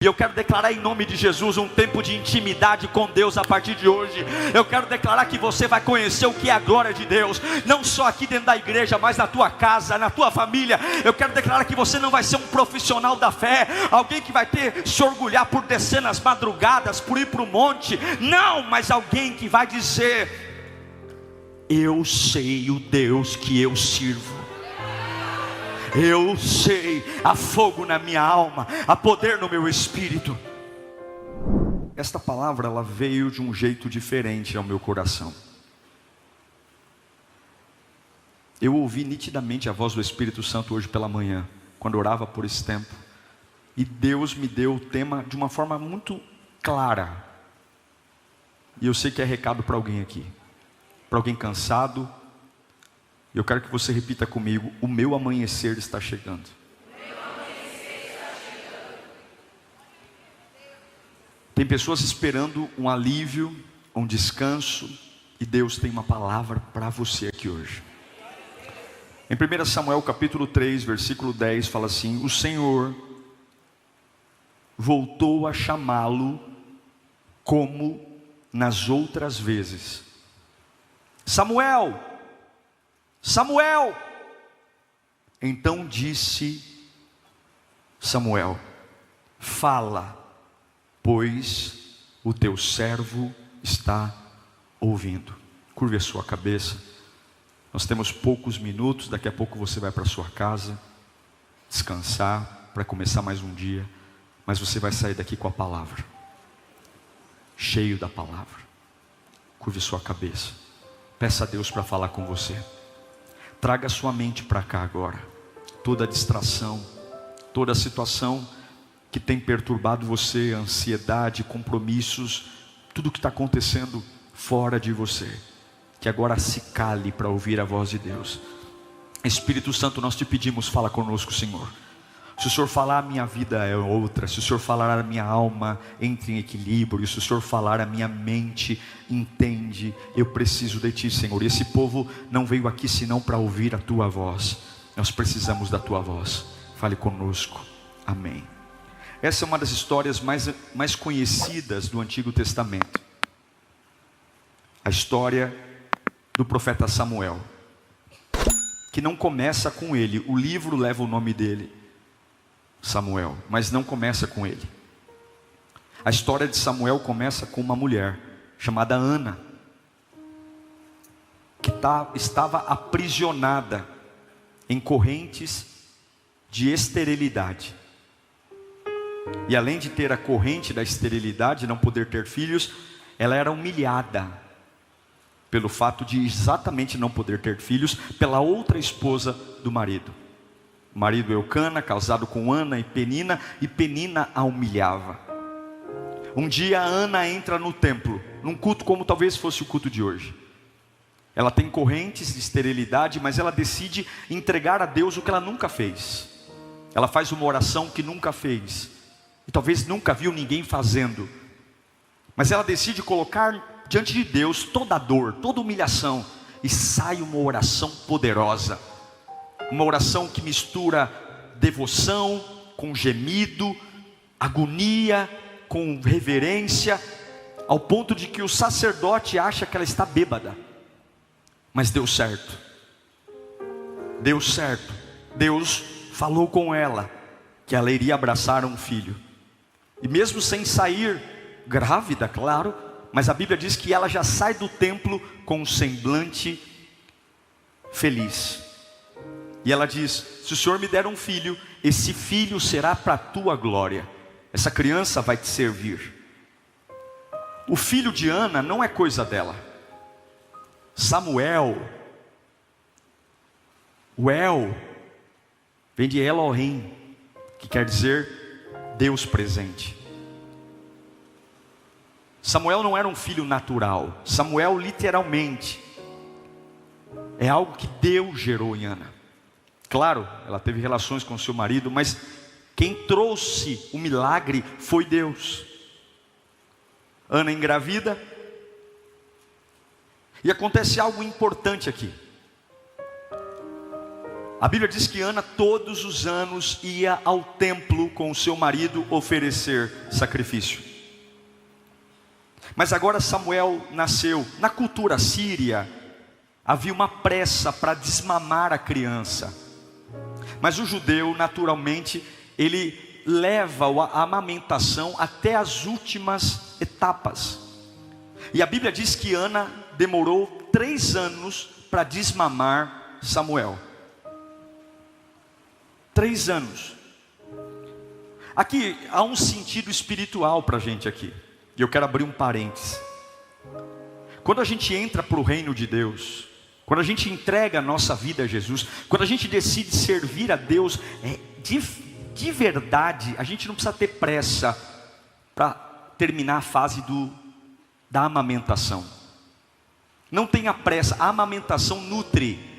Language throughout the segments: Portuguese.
E eu quero declarar em nome de Jesus um tempo de intimidade com Deus a partir de hoje. Eu quero declarar que você vai conhecer o que é a glória de Deus, não só aqui dentro da igreja, mas na tua casa, na tua família. Eu quero declarar que você não vai ser um profissional da fé, alguém que vai ter se orgulhar por descer nas madrugadas, por ir para o monte. Não, mas alguém que vai dizer: eu sei o Deus que eu sirvo. Eu sei, há fogo na minha alma, há poder no meu espírito. Esta palavra, ela veio de um jeito diferente ao meu coração. Eu ouvi nitidamente a voz do Espírito Santo hoje pela manhã, quando orava por esse tempo. E Deus me deu o tema de uma forma muito clara. E eu sei que é recado para alguém aqui, para alguém cansado. Eu quero que você repita comigo: o meu amanhecer está chegando. Tem pessoas esperando um alívio, um descanso, e Deus tem uma palavra para você aqui hoje. Em 1 Samuel capítulo 3, versículo 10, fala assim: o Senhor voltou a chamá-lo como nas outras vezes. Samuel, Samuel. Então disse Samuel: fala, pois o teu servo está ouvindo. Curve a sua cabeça. Nós temos poucos minutos, daqui a pouco você vai para a sua casa descansar, para começar mais um dia. Mas você vai sair daqui com a palavra, cheio da palavra. Curve sua cabeça. Peça a Deus para falar com você. Traga sua mente para cá agora. Toda distração, toda situação que tem perturbado você, ansiedade, compromissos, tudo que está acontecendo fora de você, que agora se cale para ouvir a voz de Deus. Espírito Santo, nós te pedimos, fala conosco, Senhor. Se o Senhor falar, a minha vida é outra. Se o Senhor falar, a minha alma entra em equilíbrio. Se o Senhor falar, a minha mente entende. Eu preciso de Ti, Senhor. E esse povo não veio aqui senão para ouvir a Tua voz. Nós precisamos da Tua voz. Fale conosco. Amém. Essa é uma das histórias mais conhecidas do Antigo Testamento. A história do profeta Samuel, que não começa com ele. O livro leva o nome dele, Samuel, mas não começa com ele. A história de Samuel começa com uma mulher chamada Ana, que estava aprisionada em correntes de esterilidade. E além de ter a corrente da esterilidade, não poder ter filhos, ela era humilhada pelo fato de exatamente não poder ter filhos pela outra esposa do marido. O marido Eucana, casado com Ana e Penina a humilhava. Um dia Ana entra no templo, num culto como talvez fosse o culto de hoje. Ela tem correntes de esterilidade, mas ela decide entregar a Deus o que ela nunca fez. Ela faz uma oração que nunca fez, e talvez nunca viu ninguém fazendo. Mas ela decide colocar diante de Deus toda a dor, toda a humilhação, e sai uma oração poderosa. Uma oração que mistura devoção com gemido, agonia com reverência, ao ponto de que o sacerdote acha que ela está bêbada. Mas deu certo. Deu certo. Deus falou com ela que ela iria abraçar um filho. E mesmo sem sair grávida, claro, mas a Bíblia diz que ela já sai do templo com um semblante feliz. E ela diz: se o Senhor me der um filho, esse filho será para a tua glória. Essa criança vai te servir. O filho de Ana não é coisa dela. Samuel, o El, vem de Elohim, que quer dizer Deus presente. Samuel não era um filho natural. Samuel literalmente é algo que Deus gerou em Ana. Claro, ela teve relações com seu marido, mas quem trouxe o milagre foi Deus. Ana engravida, e acontece algo importante aqui. A Bíblia diz que Ana todos os anos ia ao templo com o seu marido oferecer sacrifício. Mas agora Samuel nasceu. Na cultura síria, havia uma pressa para desmamar a criança. Mas o judeu, naturalmente, ele leva a amamentação até as últimas etapas. E a Bíblia diz que Ana demorou 3 anos para desmamar Samuel. 3 anos. Aqui há um sentido espiritual para a gente aqui. E eu quero abrir um parênteses. Quando a gente entra para o reino de Deus, quando a gente entrega a nossa vida a Jesus, quando a gente decide servir a Deus, de verdade, a gente não precisa ter pressa para terminar a fase da amamentação. Não tenha pressa, a amamentação nutre.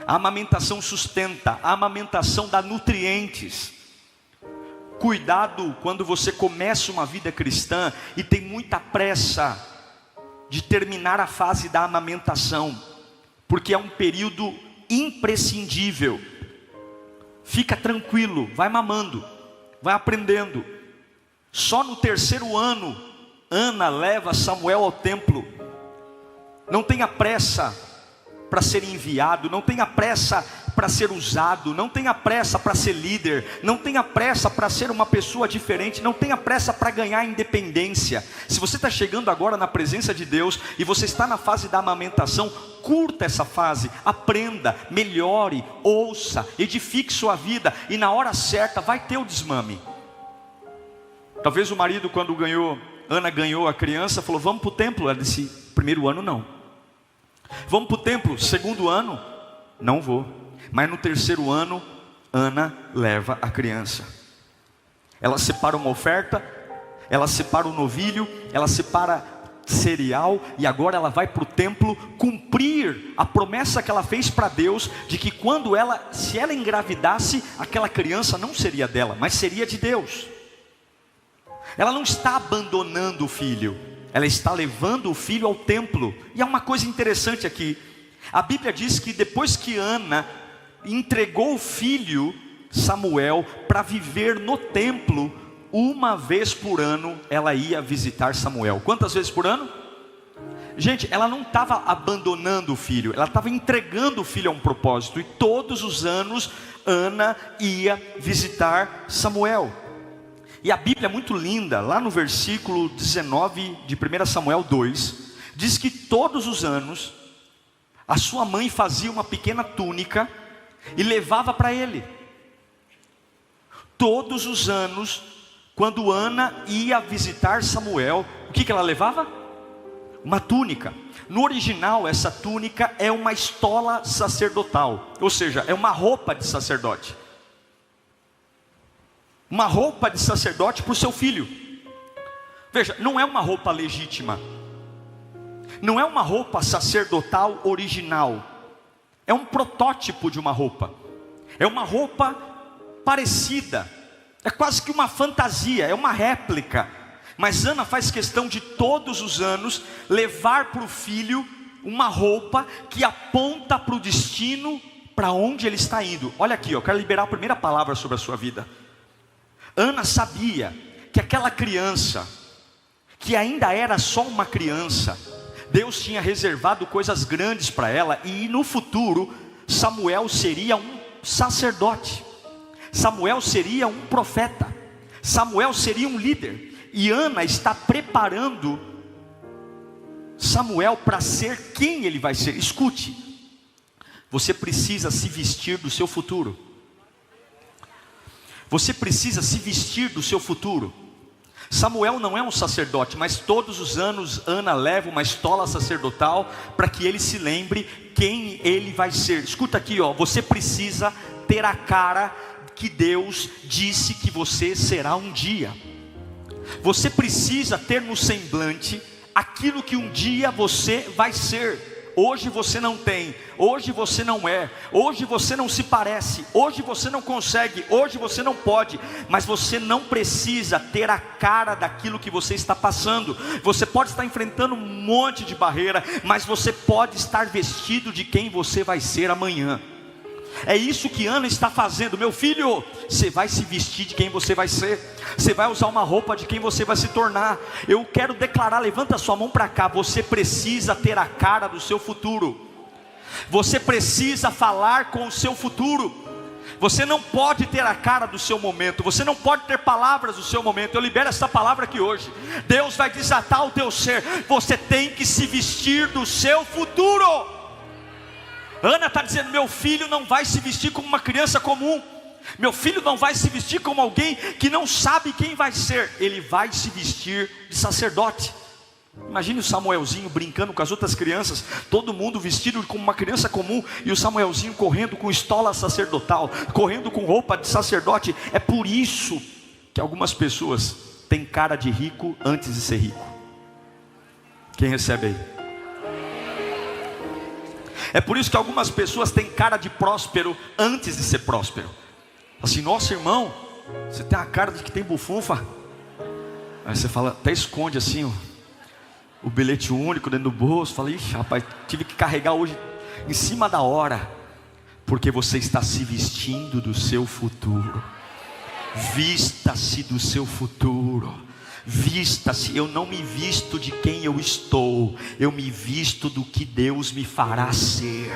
A amamentação sustenta, a amamentação dá nutrientes. Cuidado quando você começa uma vida cristã e tem muita pressa de terminar a fase da amamentação, porque é um período imprescindível. Fica tranquilo, vai mamando, vai aprendendo. Só no 3º ano, Ana leva Samuel ao templo. Não tenha pressa para ser enviado, não tenha pressa para ser usado, não tenha pressa para ser líder, não tenha pressa para ser uma pessoa diferente, não tenha pressa para ganhar independência. Se você está chegando agora na presença de Deus e você está na fase da amamentação, curta essa fase, aprenda, melhore, ouça, edifique sua vida, e na hora certa vai ter o desmame. Talvez o marido, quando Ana ganhou a criança, falou: vamos para o templo. Ela disse: 1º ano não. Vamos para o templo, 2º ano? Não vou. Mas no 3º ano, Ana leva a criança. Ela separa uma oferta, ela separa o novilho, ela separa cereal, e agora ela vai para o templo cumprir a promessa que ela fez para Deus, de que se ela engravidasse, aquela criança não seria dela, mas seria de Deus. Ela não está abandonando o filho, ela está levando o filho ao templo. E há uma coisa interessante aqui. A Bíblia diz que depois que Ana entregou o filho Samuel para viver no templo, 1 vez por ano ela ia visitar Samuel. Quantas vezes por ano? Gente, ela não estava abandonando o filho, ela estava entregando o filho a um propósito. E todos os anos Ana ia visitar Samuel. E a Bíblia é muito linda. Lá no versículo 19 de 1 Samuel 2, diz que todos os anos a sua mãe fazia uma pequena túnica e levava para ele. Todos os anos, quando Ana ia visitar Samuel, o que ela levava? Uma túnica. No original, essa túnica é uma estola sacerdotal, ou seja, é uma roupa de sacerdote. Uma roupa de sacerdote para o seu filho. Veja, não é uma roupa legítima, não é uma roupa sacerdotal original, é um protótipo de uma roupa, é uma roupa parecida, é quase que uma fantasia, é uma réplica. Mas Ana faz questão de todos os anos levar para o filho uma roupa que aponta para o destino, para onde ele está indo. Olha aqui, eu quero liberar a primeira palavra sobre a sua vida. Ana sabia que aquela criança, que ainda era só uma criança, Deus tinha reservado coisas grandes para ela, e no futuro Samuel seria um sacerdote, Samuel seria um profeta, Samuel seria um líder. E Ana está preparando Samuel para ser quem ele vai ser. Escute, você precisa se vestir do seu futuro. Você precisa se vestir do seu futuro. Samuel não é um sacerdote, mas todos os anos Ana leva uma estola sacerdotal para que ele se lembre quem ele vai ser. Escuta aqui, você precisa ter a cara que Deus disse que você será um dia. Você precisa ter no semblante aquilo que um dia você vai ser. Hoje você não tem, hoje você não é, hoje você não se parece, hoje você não consegue, hoje você não pode, mas você não precisa ter a cara daquilo que você está passando. Você pode estar enfrentando um monte de barreira, mas você pode estar vestido de quem você vai ser amanhã. É isso que Ana está fazendo. Meu filho, você vai se vestir de quem você vai ser. Você vai usar uma roupa de quem você vai se tornar. Eu quero declarar, levanta a sua mão para cá. Você precisa ter a cara do seu futuro. Você precisa falar com o seu futuro. Você não pode ter a cara do seu momento. Você não pode ter palavras do seu momento. Eu libero essa palavra aqui hoje. Deus vai desatar o teu ser. Você tem que se vestir do seu futuro. Ana está dizendo, meu filho não vai se vestir como uma criança comum. Meu filho não vai se vestir como alguém que não sabe quem vai ser. Ele vai se vestir de sacerdote. Imagine o Samuelzinho brincando com as outras crianças, todo mundo vestido como uma criança comum, e o Samuelzinho correndo com estola sacerdotal, correndo com roupa de sacerdote. É por isso que algumas pessoas têm cara de rico antes de ser rico. Quem recebe aí? É por isso que algumas pessoas têm cara de próspero antes de ser próspero. Assim, nossa irmão, você tem a cara de que tem bufunfa. Aí você fala, até esconde assim o bilhete único dentro do bolso. Fala, ixi rapaz, tive que carregar hoje em cima da hora. Porque você está se vestindo do seu futuro. Vista-se do seu futuro. Vista-se. Eu não me visto de quem eu estou, eu me visto do que Deus me fará ser.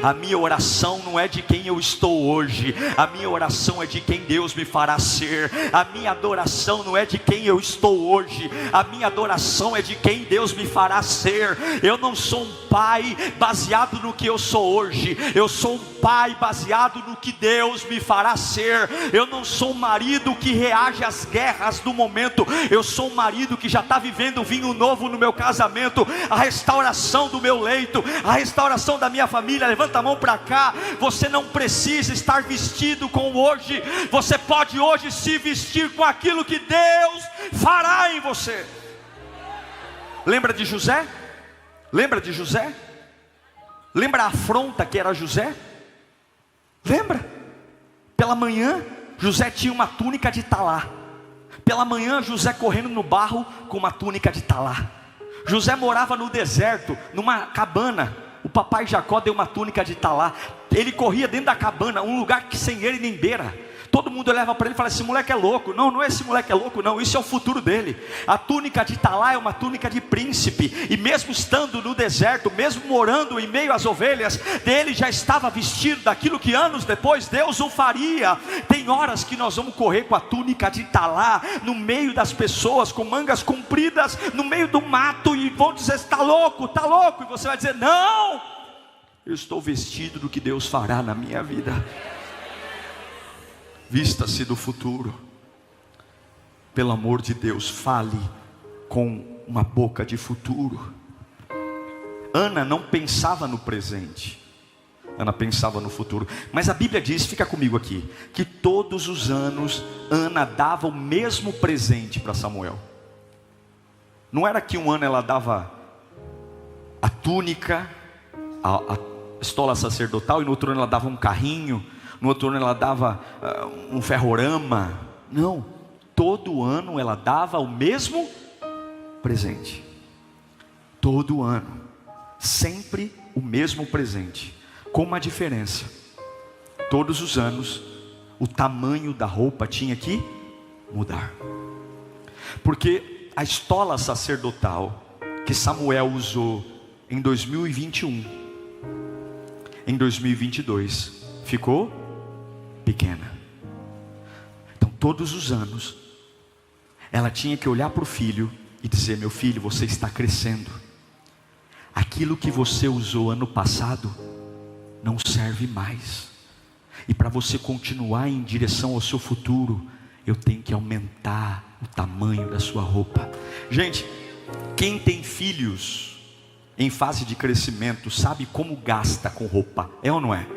A minha oração não é de quem eu estou hoje, a minha oração é de quem Deus me fará ser. A minha adoração não é de quem eu estou hoje, a minha adoração é de quem Deus me fará ser. Eu não sou um pai baseado no que eu sou hoje, eu sou um pai baseado no que Deus me fará ser. Eu não sou um marido que reage às guerras do momento, eu sou um marido que já está vivendo vinho novo no meu casamento, a restauração do meu leito, a restauração da minha família. Levanta a mão para cá. Você não precisa estar vestido com hoje, você pode hoje se vestir com aquilo que Deus fará em você. Lembra de José? Lembra de José? Lembra a afronta que era José? Lembra? Pela manhã José tinha uma túnica de talá. Pela manhã José correndo no barro com uma túnica de talá. José morava no deserto, numa cabana. O papai Jacó deu uma túnica de talá. Ele corria dentro da cabana, um lugar que sem ele nem beira. Todo mundo olhava para ele e falava, esse moleque é louco. Não, não é esse moleque é louco não, isso é o futuro dele. A túnica de talá é uma túnica de príncipe. E mesmo estando no deserto, mesmo morando em meio às ovelhas, ele já estava vestido daquilo que anos depois Deus o faria. Tem horas que nós vamos correr com a túnica de talá, no meio das pessoas, com mangas compridas, no meio do mato, e vão dizer, está louco, está louco. E você vai dizer, não, eu estou vestido do que Deus fará na minha vida. Vista-se do futuro. Pelo amor de Deus, fale com uma boca de futuro. Ana não pensava no presente, Ana pensava no futuro. Mas a Bíblia diz, fica comigo aqui, que todos os anos Ana dava o mesmo presente para Samuel. Não era que um ano ela dava a túnica, a estola sacerdotal, e no outro ano ela dava um carrinho, no outro ano ela dava um ferrorama. Não, todo ano ela dava o mesmo presente. Todo ano, sempre o mesmo presente, com uma diferença. Todos os anos, o tamanho da roupa tinha que mudar. Porque a estola sacerdotal que Samuel usou em 2021, em 2022, ficou pequena. Então todos os anos ela tinha que olhar para o filho e dizer, meu filho, você está crescendo. Aquilo que você usou ano passado não serve mais. E para você continuar em direção ao seu futuro, eu tenho que aumentar o tamanho da sua roupa. Gente, quem tem filhos em fase de crescimento sabe como gasta com roupa, é ou não é?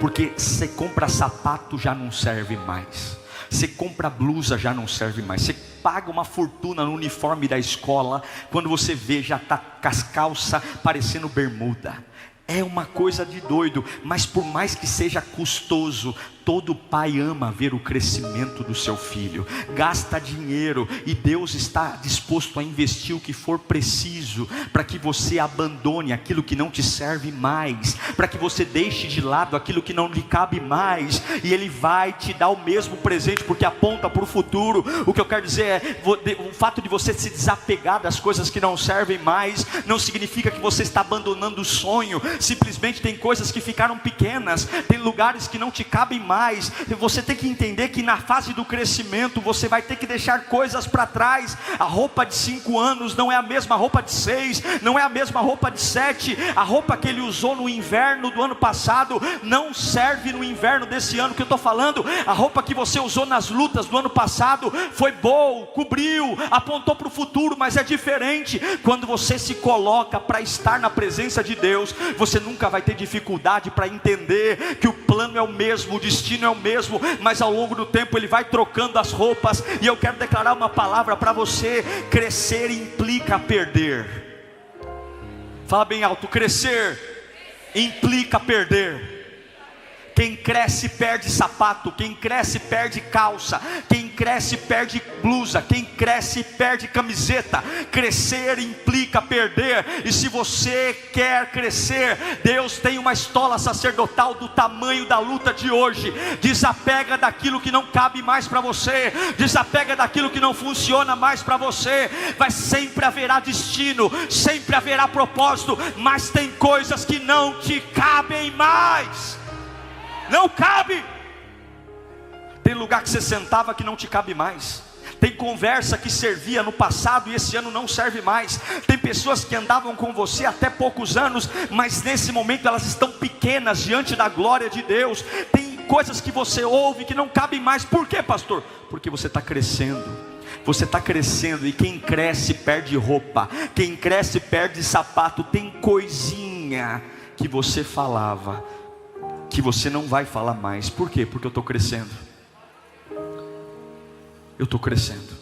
Porque você compra sapato, já não serve mais. Você compra blusa, já não serve mais. Você paga uma fortuna no uniforme da escola, quando você vê, já está com as calças parecendo bermuda. É uma coisa de doido. Mas por mais que seja custoso, Todo pai ama ver o crescimento do seu filho, gasta dinheiro, e Deus está disposto a investir o que for preciso, para que você abandone aquilo que não te serve mais, para que você deixe de lado aquilo que não lhe cabe mais, e Ele vai te dar o mesmo presente, porque aponta para o futuro. O que eu quero dizer é, o fato de você se desapegar das coisas que não servem mais, não significa que você está abandonando o sonho. Simplesmente tem coisas que ficaram pequenas, tem lugares que não te cabem mais. Você tem que entender que na fase do crescimento você vai ter que deixar coisas para trás. A roupa de 5 anos não é a mesma roupa de 6, não é a mesma roupa de 7. A roupa que ele usou no inverno do ano passado não serve no inverno desse ano que eu estou falando. A roupa que você usou nas lutas do ano passado foi boa, cobriu, apontou para o futuro, mas é diferente. Quando você se coloca para estar na presença de Deus, você nunca vai ter dificuldade para entender que o plano é o mesmo, o destino é o mesmo, mas ao longo do tempo Ele vai trocando as roupas. E eu quero declarar uma palavra para você: crescer implica perder. Fala bem alto: crescer implica perder. Quem cresce perde sapato, quem cresce perde calça, quem cresce perde blusa, quem cresce perde camiseta. Crescer implica perder. E se você quer crescer, Deus tem uma estola sacerdotal do tamanho da luta de hoje. Desapega daquilo que não cabe mais para você, desapega daquilo que não funciona mais para você. Vai sempre haverá destino, sempre haverá propósito, mas tem coisas que não te cabem mais. Não cabe. Tem lugar que você sentava que não te cabe mais. Tem conversa que servia no passado e esse ano não serve mais. Tem pessoas que andavam com você até poucos anos, mas nesse momento elas estão pequenas diante da glória de Deus. Tem coisas que você ouve que não cabem mais. Por quê, pastor? Porque você está crescendo. Você está crescendo, e quem cresce perde roupa, quem cresce perde sapato. Tem coisinha que você falava que você não vai falar mais. Por quê? Porque eu estou crescendo. Eu estou crescendo.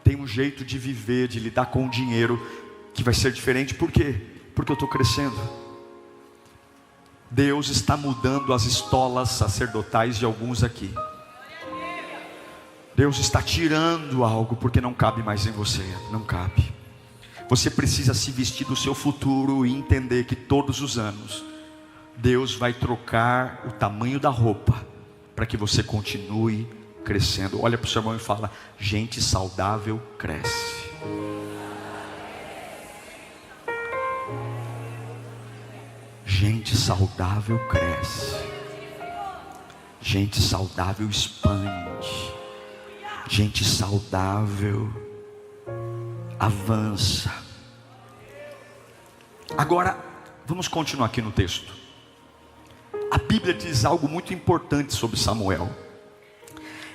Tem um jeito de viver, de lidar com o dinheiro que vai ser diferente. Por quê? Porque eu estou crescendo. Deus está mudando as estolas sacerdotais de alguns aqui. Deus está tirando algo porque não cabe mais em você. Não cabe. Você precisa se vestir do seu futuro e entender que todos os anos Deus vai trocar o tamanho da roupa para que você continue crescendo. Olha para o seu irmão e fala: gente saudável cresce. Gente saudável cresce. Gente saudável expande. Gente saudável avança. Agora, vamos continuar aqui no texto. A Bíblia diz algo muito importante sobre Samuel.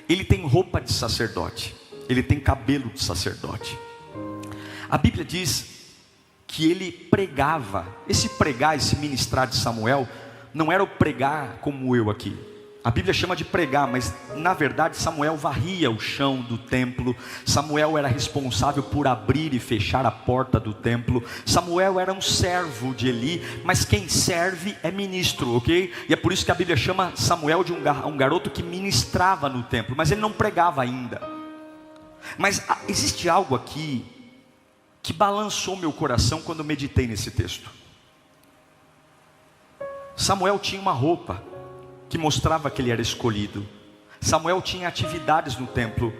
Ele tem roupa de sacerdote, ele tem cabelo de sacerdote. A Bíblia diz que ele pregava. Esse pregar, esse ministrar de Samuel, não era o pregar como eu aqui. A Bíblia chama de pregar, mas na verdade Samuel varria o chão do templo. Samuel era responsável por abrir e fechar a porta do templo. Samuel era um servo de Eli, mas quem serve é ministro, ok? E é por isso que a Bíblia chama Samuel de um garoto que ministrava no templo, mas ele não pregava ainda. Mas existe algo aqui que balançou meu coração quando eu meditei nesse texto. Samuel tinha uma roupa que mostrava que ele era escolhido. Samuel tinha atividades no templo.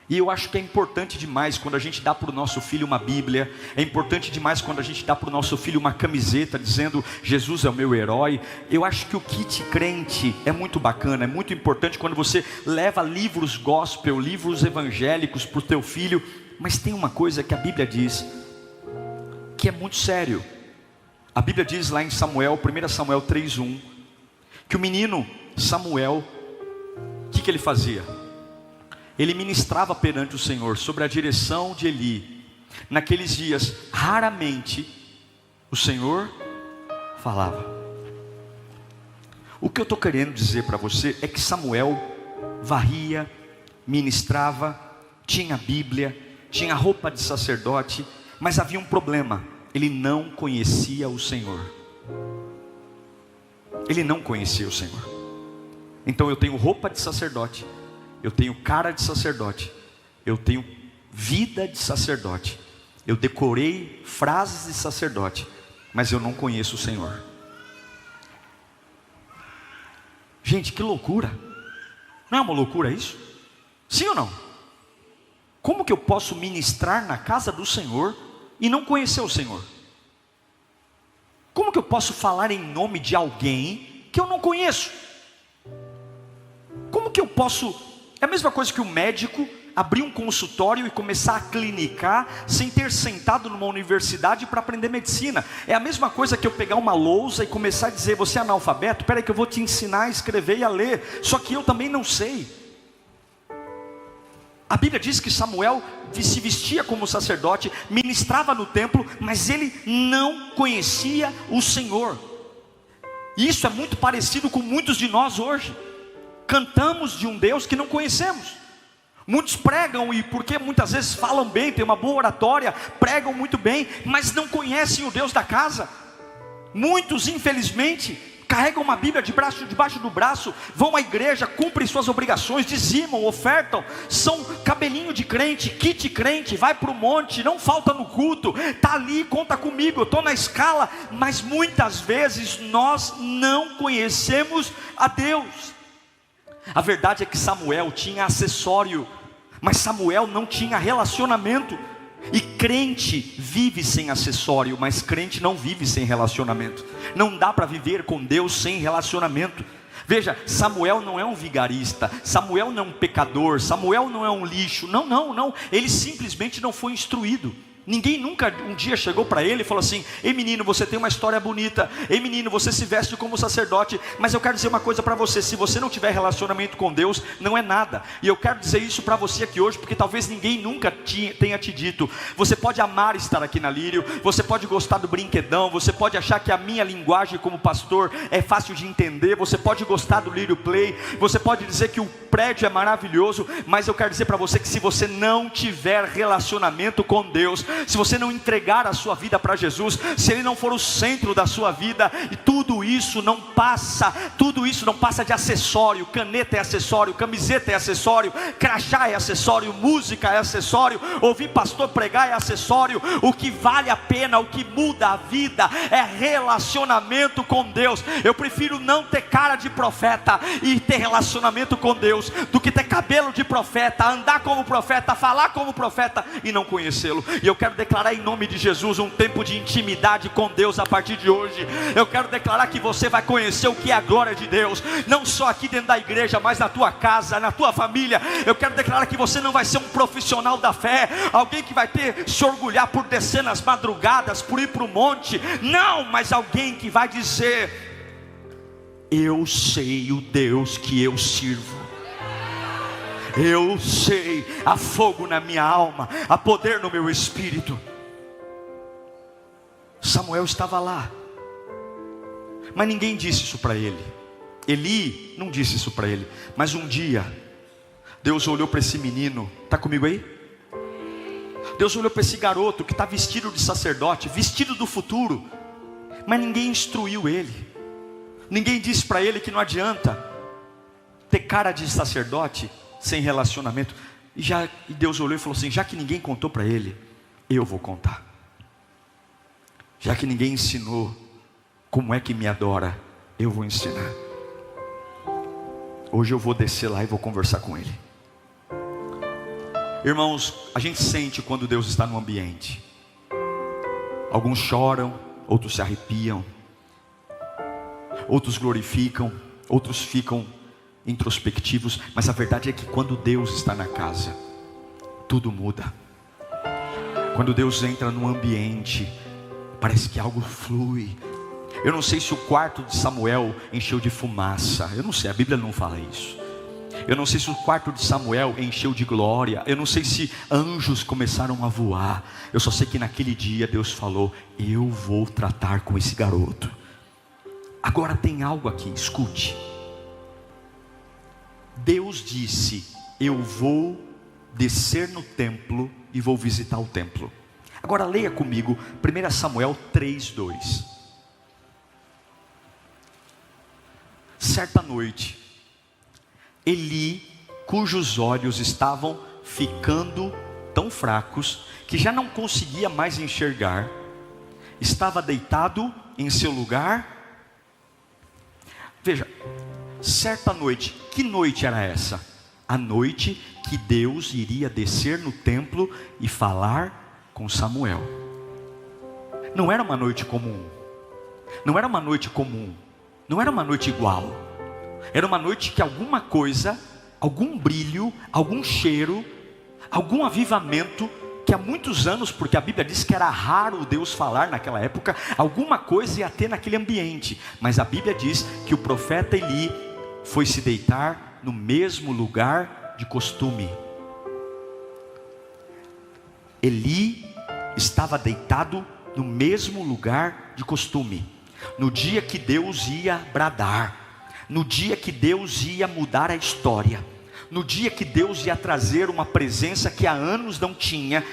E eu acho que é importante demais quando a gente dá para o nosso filho uma Bíblia. É importante demais quando a gente dá para o nosso filho uma camiseta dizendo: Jesus é o meu herói. Eu acho que o kit crente é muito bacana, é muito importante quando você leva livros gospel, livros evangélicos para o teu filho. Mas tem uma coisa que a Bíblia diz que é muito sério. A Bíblia diz lá em Samuel, 1 Samuel 3:1, que o menino Samuel, o que ele fazia? Ele ministrava perante o Senhor, sob a direção de Eli. Naqueles dias, raramente, o Senhor falava. O que eu estou querendo dizer para você é que Samuel varria, ministrava, tinha Bíblia, tinha roupa de sacerdote, mas havia um problema: ele não conhecia o Senhor. Ele não conhecia o Senhor. Então eu tenho roupa de sacerdote, eu tenho cara de sacerdote, eu tenho vida de sacerdote, eu decorei frases de sacerdote, mas eu não conheço o Senhor. Gente, que loucura! Não é uma loucura isso? Sim ou não? Como que eu posso ministrar na casa do Senhor e não conhecer o Senhor? Como que eu posso falar em nome de alguém que eu não conheço? Como que eu posso... É a mesma coisa que o médico abrir um consultório e começar a clinicar sem ter sentado numa universidade para aprender medicina. É a mesma coisa que eu pegar uma lousa e começar a dizer: você é analfabeto? Espera aí que eu vou te ensinar a escrever e a ler. Só que eu também não sei. A Bíblia diz que Samuel se vestia como sacerdote, ministrava no templo, mas ele não conhecia o Senhor. E isso é muito parecido com muitos de nós hoje. Cantamos de um Deus que não conhecemos. Muitos pregam, e porque muitas vezes falam bem, tem uma boa oratória, pregam muito bem, mas não conhecem o Deus da casa. Muitos, infelizmente, carregam uma Bíblia debaixo do braço, vão à igreja, cumprem suas obrigações, dizimam, ofertam, são cabelinho de crente, kit crente, vai para o monte, não falta no culto, está ali, conta comigo, eu estou na escala, mas muitas vezes nós não conhecemos a Deus. A verdade é que Samuel tinha acessório, mas Samuel não tinha relacionamento. E crente vive sem acessório, mas crente não vive sem relacionamento. Não dá para viver com Deus sem relacionamento. Veja, Samuel não é um vigarista, Samuel não é um pecador, Samuel não é um lixo. Não, ele simplesmente não foi instruído. Ninguém nunca um dia chegou para ele e falou assim: ei menino, você tem uma história bonita, ei menino, você se veste como sacerdote, mas eu quero dizer uma coisa para você: se você não tiver relacionamento com Deus, não é nada. E eu quero dizer isso para você aqui hoje, porque talvez ninguém nunca tenha te dito. Você pode amar estar aqui na Lírio, você pode gostar do brinquedão, você pode achar que a minha linguagem como pastor é fácil de entender, você pode gostar do Lírio Play, você pode dizer que o prédio é maravilhoso, mas eu quero dizer para você que se você não tiver relacionamento com Deus, se você não entregar a sua vida para Jesus, se Ele não for o centro da sua vida, e tudo isso não passa de acessório. Caneta é acessório, camiseta é acessório, crachá é acessório, música é acessório, ouvir pastor pregar é acessório. O que vale a pena, o que muda a vida é relacionamento com Deus. Eu prefiro não ter cara de profeta e ter relacionamento com Deus, do que ter cabelo de profeta, andar como profeta, falar como profeta e não conhecê-lo. E eu quero declarar em nome de Jesus um tempo de intimidade com Deus a partir de hoje. Eu quero declarar que você vai conhecer o que é a glória de Deus, não só aqui dentro da igreja, mas na tua casa, na tua família. Eu quero declarar que você não vai ser um profissional da fé, alguém que vai se orgulhar por descer nas madrugadas, por ir para o monte. Não, mas alguém que vai dizer: eu sei o Deus que eu sirvo. Eu sei, há fogo na minha alma, há poder no meu espírito. Samuel estava lá, mas ninguém disse isso para ele. Eli não disse isso para ele. Mas um dia Deus olhou para esse menino. Está comigo aí? Deus olhou para esse garoto que está vestido de sacerdote, vestido do futuro, mas ninguém instruiu ele. Ninguém disse para ele que não adianta ter cara de sacerdote sem relacionamento. E Deus olhou e falou assim: já que ninguém contou para ele, eu vou contar. Já que ninguém ensinou como é que me adora, eu vou ensinar. Hoje eu vou descer lá e vou conversar com ele. Irmãos, a gente sente quando Deus está no ambiente. Alguns choram, outros se arrepiam, outros glorificam, outros ficam introspectivos. Mas a verdade é que quando Deus está na casa, tudo muda. Quando Deus entra no ambiente, parece que algo flui. Eu não sei se o quarto de Samuel encheu de fumaça, eu não sei, a Bíblia não fala isso. Eu não sei se o quarto de Samuel encheu de glória, eu não sei se anjos começaram a voar. Eu só sei que naquele dia Deus falou: eu vou tratar com esse garoto. Agora tem algo aqui, escute. Deus disse: eu vou descer no templo e vou visitar o templo. Agora leia comigo 1 Samuel 3:2. Certa noite, Eli, cujos olhos estavam ficando tão fracos que já não conseguia mais enxergar, estava deitado em seu lugar. Veja, certa noite, que noite era essa? A noite que Deus iria descer no templo e falar com Samuel. Não era uma noite comum, não era uma noite comum, não era uma noite igual. Era uma noite que alguma coisa, algum brilho, algum cheiro, algum avivamento, que há muitos anos, porque a Bíblia diz que era raro Deus falar naquela época, alguma coisa ia ter naquele ambiente. Mas a Bíblia diz que o profeta Eli foi se deitar no mesmo lugar de costume. Eli estava deitado no mesmo lugar de costume, no dia que Deus ia bradar, no dia que Deus ia mudar a história, no dia que Deus ia trazer uma presença que há anos não tinha.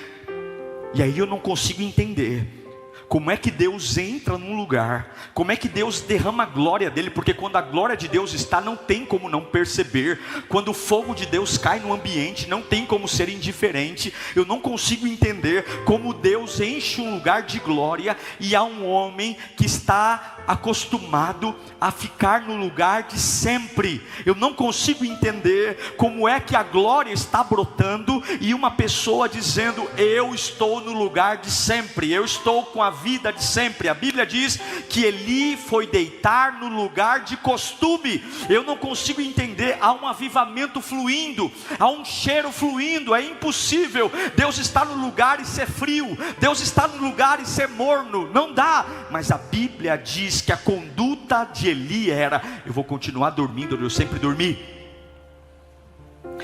E aí eu não consigo entender como é que Deus entra num lugar, como é que Deus derrama a glória dele, porque quando a glória de Deus está, não tem como não perceber. Quando o fogo de Deus cai no ambiente, não tem como ser indiferente. Eu não consigo entender como Deus enche um lugar de glória e há um homem que está acostumado a ficar no lugar de sempre. Eu não consigo entender como é que a glória está brotando e uma pessoa dizendo: eu estou no lugar de sempre, eu estou com a vida de sempre. A Bíblia diz que Eli foi deitar no lugar de costume. Eu não consigo entender. Há um avivamento fluindo, há um cheiro fluindo. É impossível Deus estar no lugar e ser frio, Deus está no lugar e ser morno, não dá. Mas a Bíblia diz que a conduta de Eli era: eu vou continuar dormindo onde eu sempre dormi,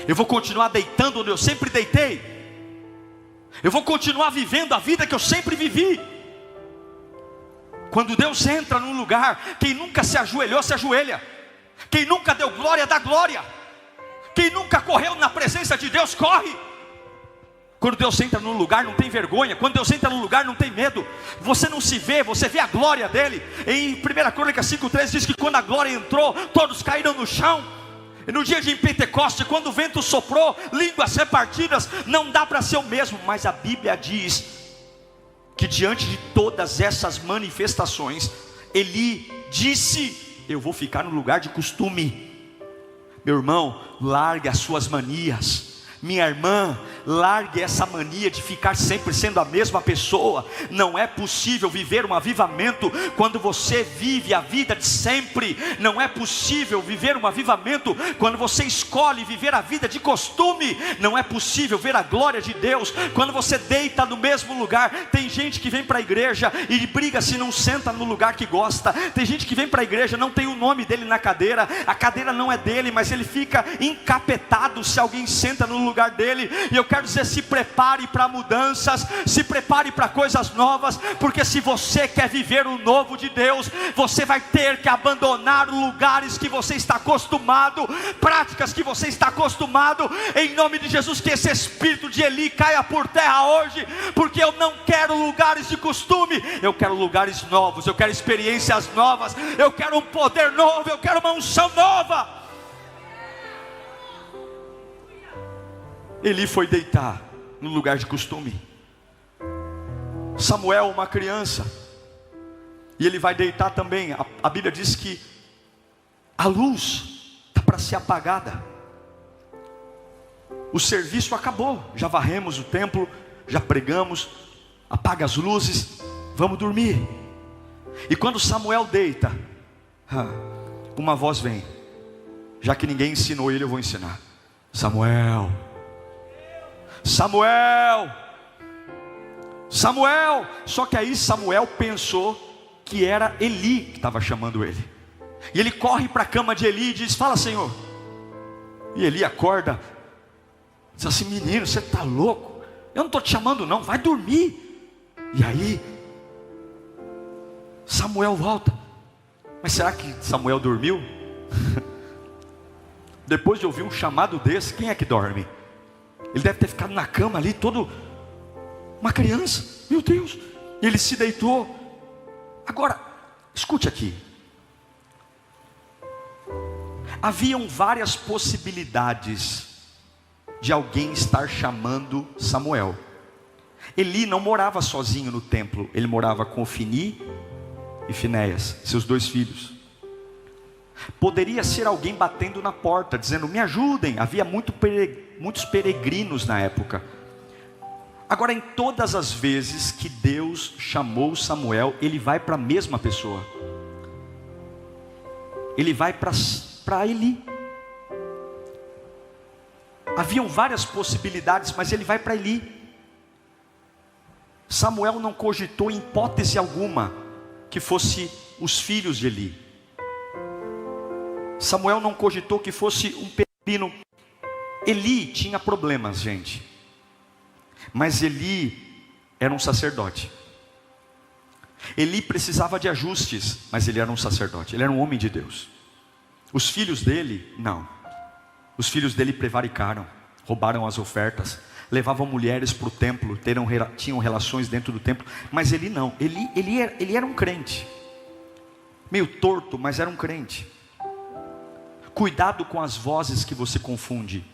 eu vou continuar deitando onde eu sempre deitei, eu vou continuar vivendo a vida que eu sempre vivi. Quando Deus entra num lugar, quem nunca se ajoelhou, se ajoelha. Quem nunca deu glória, dá glória. Quem nunca correu na presença de Deus, corre. Quando Deus entra num lugar, não tem vergonha. Quando Deus entra num lugar, não tem medo. Você não se vê, você vê a glória dele. Em 1 Crônicas 5:13 diz que quando a glória entrou, todos caíram no chão. E no dia de Pentecoste, quando o vento soprou, línguas repartidas, não dá para ser o mesmo. Mas a Bíblia diz que diante de todas essas manifestações, Eli disse: eu vou ficar no lugar de costume. Meu irmão, largue as suas manias. Minha irmã, largue essa mania de ficar sempre sendo a mesma pessoa. Não é possível viver um avivamento quando você vive a vida de sempre. Não é possível viver um avivamento quando você escolhe viver a vida de costume. Não é possível ver a glória de Deus quando você deita no mesmo lugar. Tem gente que vem para a igreja e briga se não senta no lugar que gosta. Tem gente que vem para a igreja, não tem o nome dele na cadeira, a cadeira não é dele, mas ele fica encapetado se alguém senta no lugar dele. E eu quero dizer: se prepare para mudanças, se prepare para coisas novas, porque se você quer viver o novo de Deus, você vai ter que abandonar lugares que você está acostumado, práticas que você está acostumado. Em nome de Jesus, que esse espírito de Eli caia por terra hoje, porque eu não quero lugares de costume, eu quero lugares novos, eu quero experiências novas, eu quero um poder novo, eu quero uma unção nova. Eli foi deitar no lugar de costume. Samuel, uma criança, e ele vai deitar também. A Bíblia diz que a luz está para ser apagada. O serviço acabou, já varremos o templo, já pregamos, apaga as luzes, vamos dormir. E quando Samuel deita, uma voz vem. Já que ninguém ensinou ele, eu vou ensinar. Samuel, Samuel, Samuel. Só que aí Samuel pensou que era Eli que estava chamando ele. E ele corre para a cama de Eli e diz: fala, Senhor. E Eli acorda, diz assim: menino, você está louco? Eu não estou te chamando não, vai dormir. E aí Samuel volta. Mas será que Samuel dormiu? Depois de ouvir um chamado desse, quem é que dorme? Ele deve ter ficado na cama ali, todo uma criança, meu Deus. E ele se deitou. Agora, escute aqui. Haviam várias possibilidades de alguém estar chamando Samuel. Eli não morava sozinho no templo, ele morava com Ofni e Finéias, seus 2 filhos. Poderia ser alguém batendo na porta, dizendo: me ajudem. Havia muitos peregrinos na época. Agora, em todas as vezes que Deus chamou Samuel, ele vai para a mesma pessoa. Ele vai para Eli. Haviam várias possibilidades, mas ele vai para Eli. Samuel não cogitou em hipótese alguma que fosse os filhos de Eli. Samuel não cogitou que fosse um peregrino. Eli tinha problemas, gente. Mas Eli era um sacerdote. Eli precisava de ajustes, mas ele era um sacerdote. Ele era um homem de Deus. Os filhos dele, não. Os filhos dele prevaricaram, roubaram as ofertas, levavam mulheres para o templo, tinham relações dentro do templo. Mas Eli não. Ele era um crente. Meio torto, mas era um crente. Cuidado com as vozes que você confunde.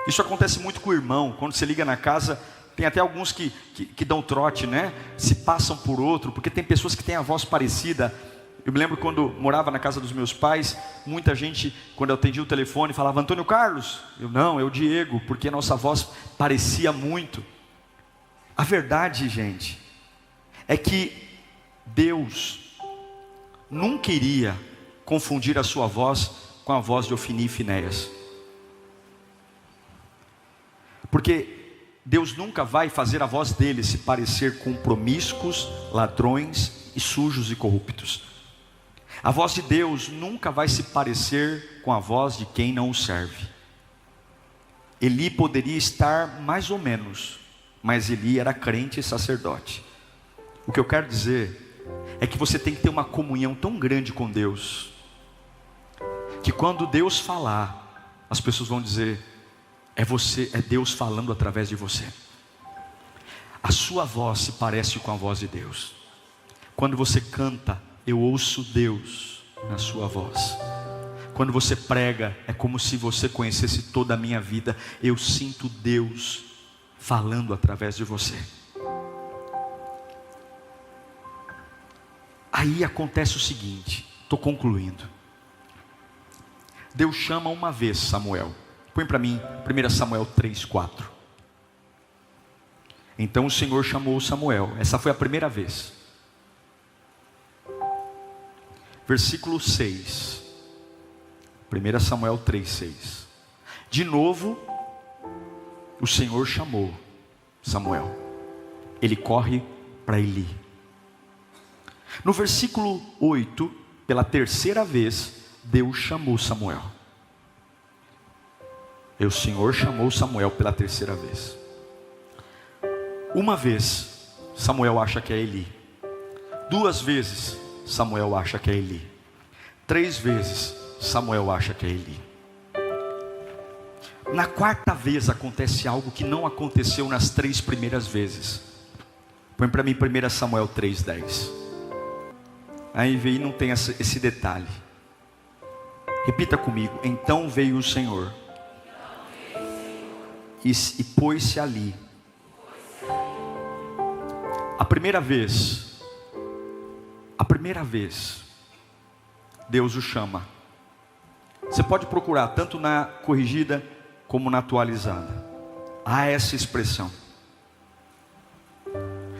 Isso acontece muito com o irmão. Quando você liga na casa, tem até alguns que dão trote, né? Se passam por outro, porque tem pessoas que têm a voz parecida. Eu me lembro quando morava na casa dos meus pais, muita gente, quando eu atendia o telefone, falava: Antônio Carlos. Eu: não, é o Diego, porque a nossa voz parecia muito. A verdade, gente, é que Deus nunca iria confundir a sua voz com a voz de Ofni e Finéias. Porque Deus nunca vai fazer a voz dele se parecer com promíscuos, ladrões e sujos e corruptos. A voz de Deus nunca vai se parecer com a voz de quem não o serve. Eli poderia estar mais ou menos, mas Eli era crente e sacerdote. O que eu quero dizer é que você tem que ter uma comunhão tão grande com Deus, que quando Deus falar, as pessoas vão dizer: é Deus falando através de você. A sua voz se parece com a voz de Deus. Quando você canta, eu ouço Deus na sua voz. Quando você prega, é como se você conhecesse toda a minha vida. Eu sinto Deus falando através de você. Aí acontece o seguinte, estou concluindo. Deus chama uma vez Samuel. Põe para mim 1 Samuel 3:4. Então o Senhor chamou Samuel. Essa foi a primeira vez. Versículo 6. 1 Samuel 3:6. De novo, o Senhor chamou Samuel. Ele corre para Eli. No versículo 8, pela terceira vez, Deus chamou Samuel. E o Senhor chamou Samuel pela terceira vez. Uma vez, Samuel acha que é Eli. 2 vezes, Samuel acha que é Eli. 3 vezes, Samuel acha que é Eli. Na 4ª vez acontece algo que não aconteceu nas 3 primeiras vezes. Põe para mim 1 Samuel 3:10. Aí não tem esse detalhe. Repita comigo. Então veio o Senhor e pôs-se ali. A primeira vez, Deus o chama. Você pode procurar tanto na corrigida como na atualizada. Há essa expressão.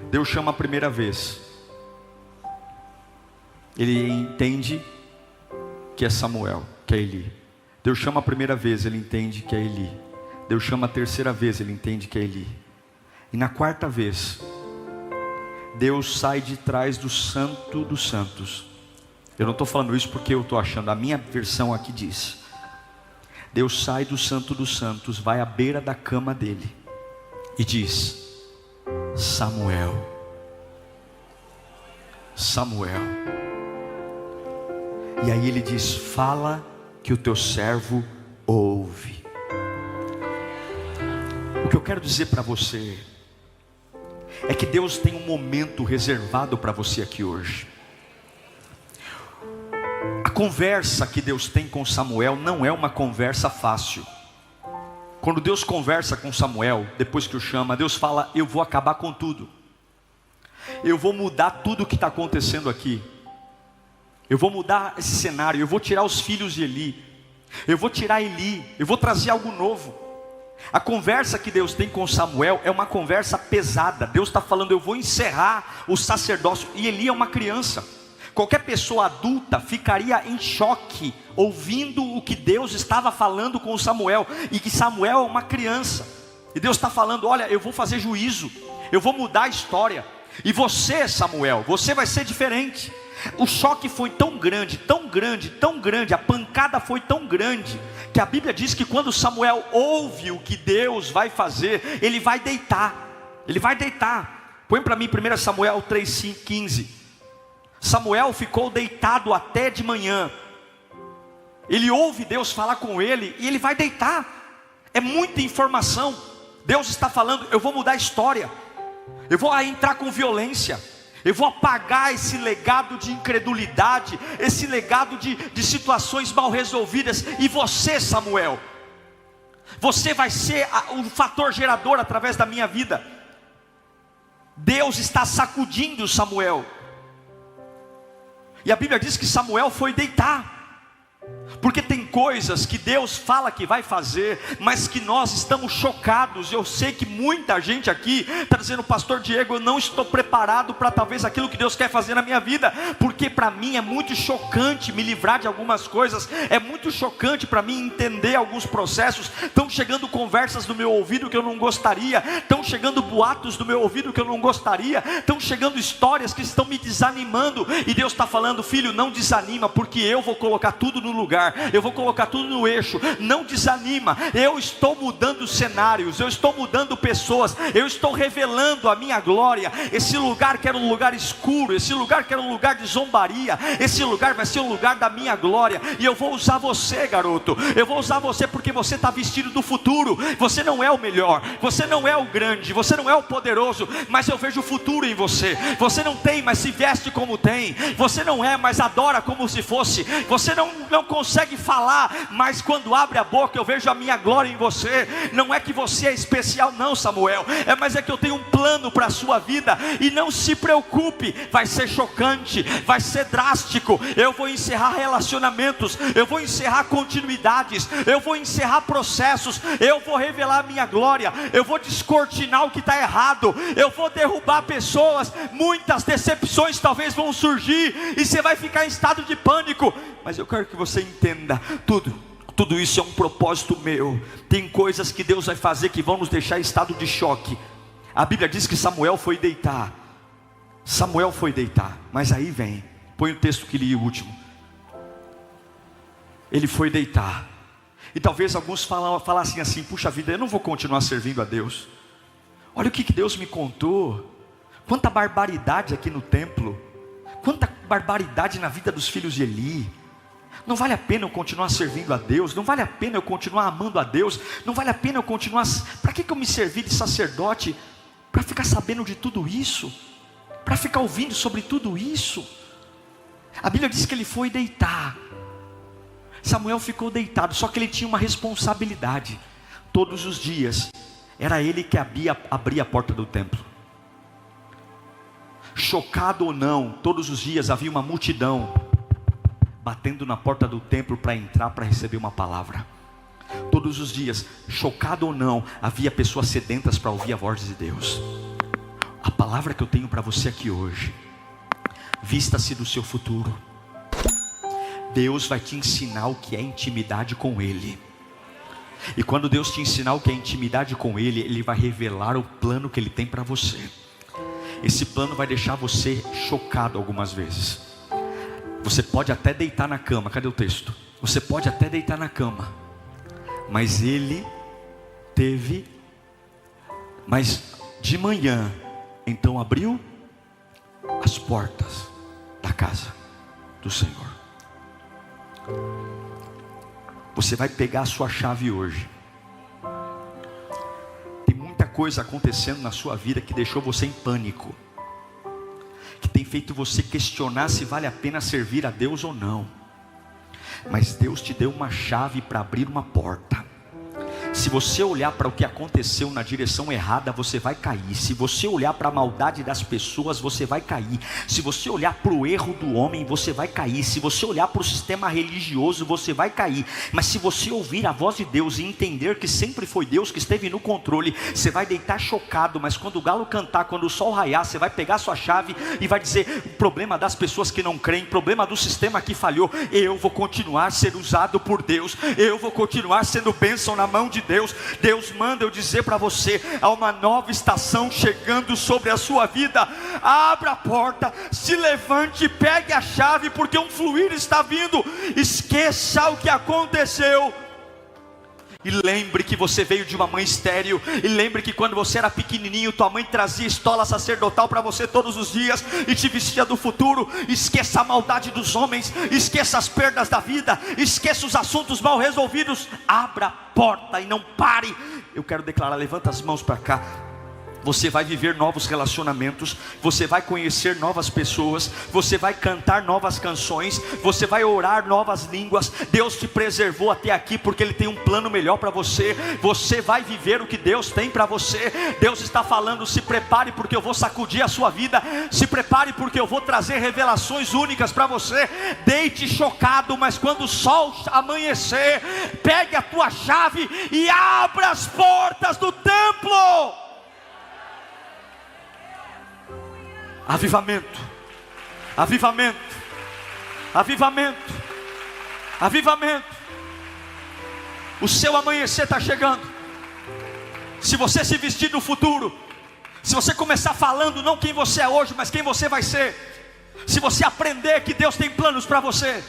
Deus chama a primeira vez. Ele entende que é Samuel, que é Eli. Deus chama a primeira vez, ele entende que é Eli. Deus chama a terceira vez, ele entende que é Eli. E na 4ª vez, Deus sai de trás do Santo dos Santos. Eu não estou falando isso porque eu estou achando, a minha versão aqui diz: Deus sai do Santo dos Santos, vai à beira da cama dele e diz: Samuel, Samuel. E aí ele diz: fala que o teu servo ouve. O que eu quero dizer para você é que Deus tem um momento reservado para você aqui hoje. A conversa que Deus tem com Samuel não é uma conversa fácil. Quando Deus conversa com Samuel, depois que o chama, Deus fala: eu vou acabar com tudo. Eu vou mudar tudo o que está acontecendo aqui. Eu vou mudar esse cenário. Eu vou tirar os filhos de Eli. Eu vou tirar Eli. Eu vou trazer algo novo. A conversa que Deus tem com Samuel é uma conversa pesada. Deus está falando: eu vou encerrar o sacerdócio. E Eli é uma criança. Qualquer pessoa adulta ficaria em choque ouvindo o que Deus estava falando com Samuel, e que Samuel é uma criança. E Deus está falando: olha, eu vou fazer juízo, eu vou mudar a história. E você, Samuel, você vai ser diferente. O choque foi tão grande, tão grande, tão grande, a pancada foi tão grande, que a Bíblia diz que quando Samuel ouve o que Deus vai fazer, ele vai deitar. Ele vai deitar. Põe para mim 1 Samuel 3:15. Samuel ficou deitado até de manhã. Ele ouve Deus falar com ele e ele vai deitar. É muita informação. Deus está falando: eu vou mudar a história. Eu vou entrar com violência. Eu vou apagar esse legado de incredulidade, esse legado de situações mal resolvidas. E você, Samuel, você vai ser o fator gerador através da minha vida. Deus está sacudindo Samuel. E a Bíblia diz que Samuel foi deitar. Porque tem coisas que Deus fala que vai fazer, mas que nós estamos chocados. Eu sei que muita gente aqui está dizendo: pastor Diego, eu não estou preparado para talvez aquilo que Deus quer fazer na minha vida, porque para mim é muito chocante me livrar de algumas coisas, é muito chocante para mim entender alguns processos. Estão chegando conversas no meu ouvido que eu não gostaria, estão chegando boatos no meu ouvido que eu não gostaria, estão chegando histórias que estão me desanimando. E Deus está falando: filho, não desanima, porque eu vou colocar tudo no lugar, eu vou colocar tudo no eixo. Não desanima, eu estou mudando cenários, eu estou mudando pessoas, eu estou revelando a minha glória. Esse lugar que era um lugar escuro, esse lugar que era um lugar de zombaria, esse lugar vai ser um lugar da minha glória. E eu vou usar você, garoto, eu vou usar você, porque você está vestido do futuro. Você não é o melhor, você não é o grande, você não é o poderoso, mas eu vejo o futuro em você. Você não tem, mas se veste como tem. Você não é, mas adora como se fosse. Você não consegue falar, mas quando abre a boca eu vejo a minha glória em você. Não é que você é especial não, Samuel, mas é que eu tenho um plano para a sua vida. E não se preocupe, vai ser chocante, vai ser drástico. Eu vou encerrar relacionamentos, eu vou encerrar continuidades, eu vou encerrar processos, eu vou revelar a minha glória, eu vou descortinar o que está errado, eu vou derrubar pessoas. Muitas decepções talvez vão surgir e você vai ficar em estado de pânico, mas eu quero que você entenda: tudo isso é um propósito meu. Tem coisas que Deus vai fazer que vão nos deixar em estado de choque. A Bíblia diz que Samuel foi deitar. Samuel foi deitar, mas aí vem, põe o texto que li o último. Ele foi deitar. E talvez alguns falassem assim: puxa vida, eu não vou continuar servindo a Deus. Olha o que Deus me contou. Quanta barbaridade aqui no templo, quanta barbaridade na vida dos filhos de Eli. Não vale a pena eu continuar servindo a Deus, não vale a pena eu continuar amando a Deus, não vale a pena eu continuar. Para que eu me servi de sacerdote? Para ficar sabendo de tudo isso? Para ficar ouvindo sobre tudo isso? A Bíblia diz que ele foi deitar. Samuel ficou deitado, só que ele tinha uma responsabilidade. Todos os dias era ele que abria a porta do templo. Chocado ou não, todos os dias havia uma multidão batendo na porta do templo para entrar, para receber uma palavra. Todos os dias, chocado ou não, havia pessoas sedentas para ouvir a voz de Deus. A palavra que eu tenho para você aqui hoje: vista-se do seu futuro. Deus vai te ensinar o que é intimidade com Ele. E quando Deus te ensinar o que é intimidade com Ele, Ele vai revelar o plano que Ele tem para você. Esse plano vai deixar você chocado algumas vezes. Você pode até deitar na cama. Cadê o texto? Você pode até deitar na cama, mas mas de manhã, então abriu as portas da casa do Senhor. Você vai pegar a sua chave hoje. Tem muita coisa acontecendo na sua vida que deixou você em pânico, que tem feito você questionar se vale a pena servir a Deus ou não. mas Deus te deu uma chave para abrir uma porta. Se você olhar para o que aconteceu na direção errada, você vai cair. Se você olhar para a maldade das pessoas, você vai cair. Se você olhar para o erro do homem, você vai cair. Se você olhar para o sistema religioso, você vai cair. Mas se você ouvir a voz de Deus e entender que sempre foi Deus que esteve no controle, você vai deitar chocado. Mas quando o galo cantar, quando o sol raiar, você vai pegar a sua chave e vai dizer: o problema das pessoas que não creem, problema do sistema que falhou, eu vou continuar a ser usado por Deus, eu vou continuar sendo bênção na mão de Deus. Deus manda eu dizer para você: há uma nova estação chegando sobre a sua vida. Abra a porta, se levante, pegue a chave, porque um fluir está vindo. Esqueça o que aconteceu e lembre que você veio de uma mãe estéril. E lembre que quando você era pequenininho, tua mãe trazia estola sacerdotal para você todos os dias e te vestia do futuro. Esqueça a maldade dos homens, esqueça as perdas da vida, esqueça os assuntos mal resolvidos. Abra a porta e não pare. Eu quero declarar, levanta as mãos para cá. Você vai viver novos relacionamentos, você vai conhecer novas pessoas, você vai cantar novas canções, você vai orar novas línguas. Deus te preservou até aqui porque Ele tem um plano melhor para você. Você vai viver o que Deus tem para você. Deus está falando: se prepare porque eu vou sacudir a sua vida, se prepare porque eu vou trazer revelações únicas para você. Deite chocado, mas quando o sol amanhecer, pegue a tua chave e abra as portas do templo. Avivamento, avivamento, avivamento, avivamento. O seu amanhecer está chegando. Se você se vestir do futuro, se você começar falando não quem você é hoje, mas quem você vai ser, se você aprender que Deus tem planos para você,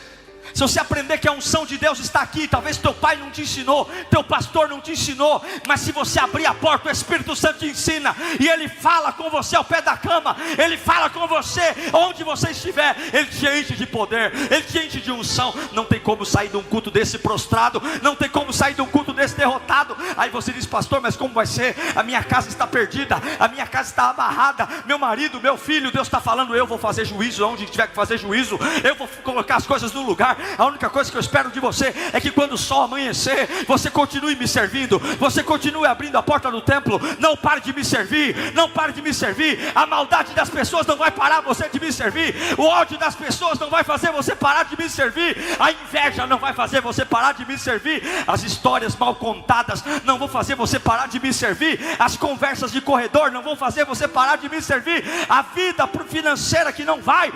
se você aprender que a unção de Deus está aqui, talvez teu pai não te ensinou, teu pastor não te ensinou, mas se você abrir a porta, o Espírito Santo te ensina, e Ele fala com você ao pé da cama, Ele fala com você onde você estiver, Ele te enche de poder, Ele te enche de unção. Não tem como sair de um culto desse prostrado, não tem como sair de um culto desse derrotado. Aí você diz: pastor, mas como vai ser? A minha casa está perdida, a minha casa está amarrada, meu marido, meu filho. Deus está falando: eu vou fazer juízo onde tiver que fazer juízo, eu vou colocar as coisas no lugar. A única coisa que eu espero de você é que quando o sol amanhecer, você continue me servindo, você continue abrindo a porta do templo. Não pare de me servir, não pare de me servir. A maldade das pessoas não vai parar você de me servir, o ódio das pessoas não vai fazer você parar de me servir, a inveja não vai fazer você parar de me servir, as histórias mal contadas não vão fazer você parar de me servir, as conversas de corredor não vão fazer você parar de me servir, a vida financeira que não vai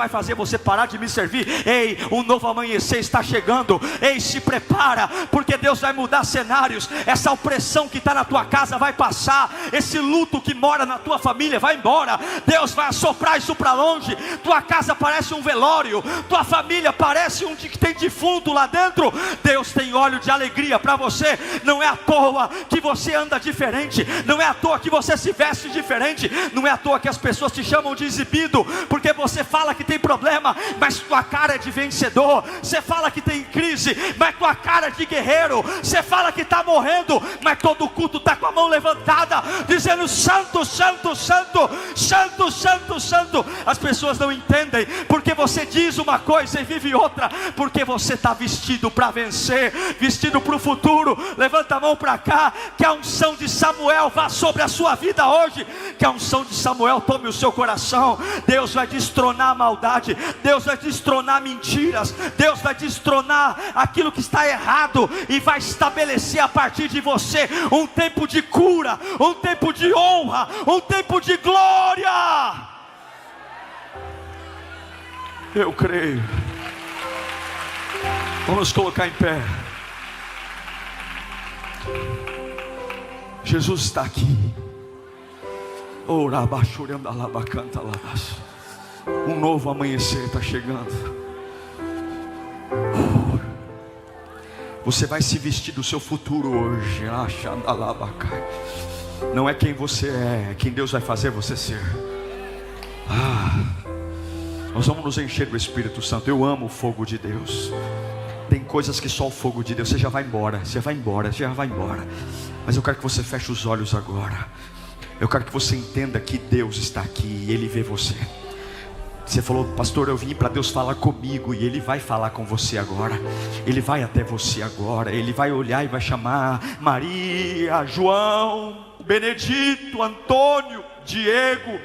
fazer você parar de me servir. Ei, um novo amanhecer está chegando. Ei, se prepara, porque Deus vai mudar cenários. Essa opressão que está na tua casa vai passar, esse luto que mora na tua família vai embora. Deus vai assoprar isso para longe. Tua casa parece um velório, tua família parece um que tem defunto lá dentro. Deus tem óleo de alegria para você. Não é à toa que você anda diferente, não é à toa que você se veste diferente, não é à toa que as pessoas te chamam de exibido, porque você fala que tem problema, mas tua cara é de vencedor. Você fala que tem crise, mas tua cara é de guerreiro. Você fala que está morrendo, mas todo culto está com a mão levantada, dizendo: santo, santo, santo, santo, santo, santo. As pessoas não entendem, porque você diz uma coisa e vive outra, porque você está vestido para vencer, vestido para o futuro. Levanta a mão para cá, que a unção de Samuel vá sobre a sua vida hoje, que a unção de Samuel tome o seu coração. Deus vai destronar a maldade, Deus vai destronar mentiras, Deus vai destronar aquilo que está errado e vai estabelecer a partir de você um tempo de cura, um tempo de honra, um tempo de glória. Eu creio. Vamos colocar em pé. Jesus está aqui. Um novo amanhecer está chegando. Você vai se vestir do seu futuro hoje. Não é quem você é quem Deus vai fazer você ser. Nós vamos nos encher do Espírito Santo. Eu amo o fogo de Deus. Tem coisas que só o fogo de Deus. Você já vai embora, você vai embora, você já vai embora. Mas eu quero que você feche os olhos agora. Eu quero que você entenda que Deus está aqui e Ele vê você. Você falou: pastor, eu vim para Deus falar comigo, e Ele vai falar com você agora. Ele vai até você agora. Ele vai olhar e vai chamar Maria, João, Benedito, Antônio, Diego,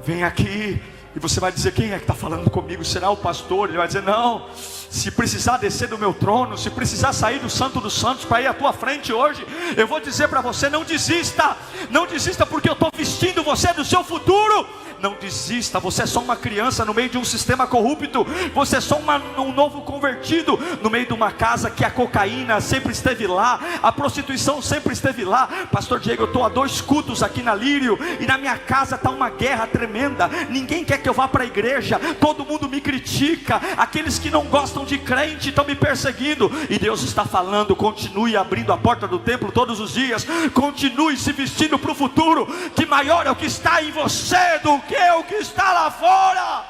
vem aqui. E você vai dizer: quem é que está falando comigo? Será o pastor? Ele vai dizer: não, se precisar descer do meu trono, se precisar sair do Santo dos Santos para ir à tua frente hoje, eu vou dizer para você: não desista. Não desista, porque eu estou vestindo você do seu futuro. Não desista, você é só uma criança no meio de um sistema corrupto. Você é só um novo convertido no meio de uma casa que a cocaína sempre esteve lá, a prostituição sempre esteve lá. Pastor Diego, eu estou há 2 cultos aqui na Lírio, e na minha casa está uma guerra tremenda. Ninguém quer que eu vá para a igreja, todo mundo me critica. Aqueles que não gostam de crente estão me perseguindo. E Deus está falando: continue abrindo a porta do templo todos os dias, continue se vestindo para o futuro, que maior é o que está em você do que o que está lá fora.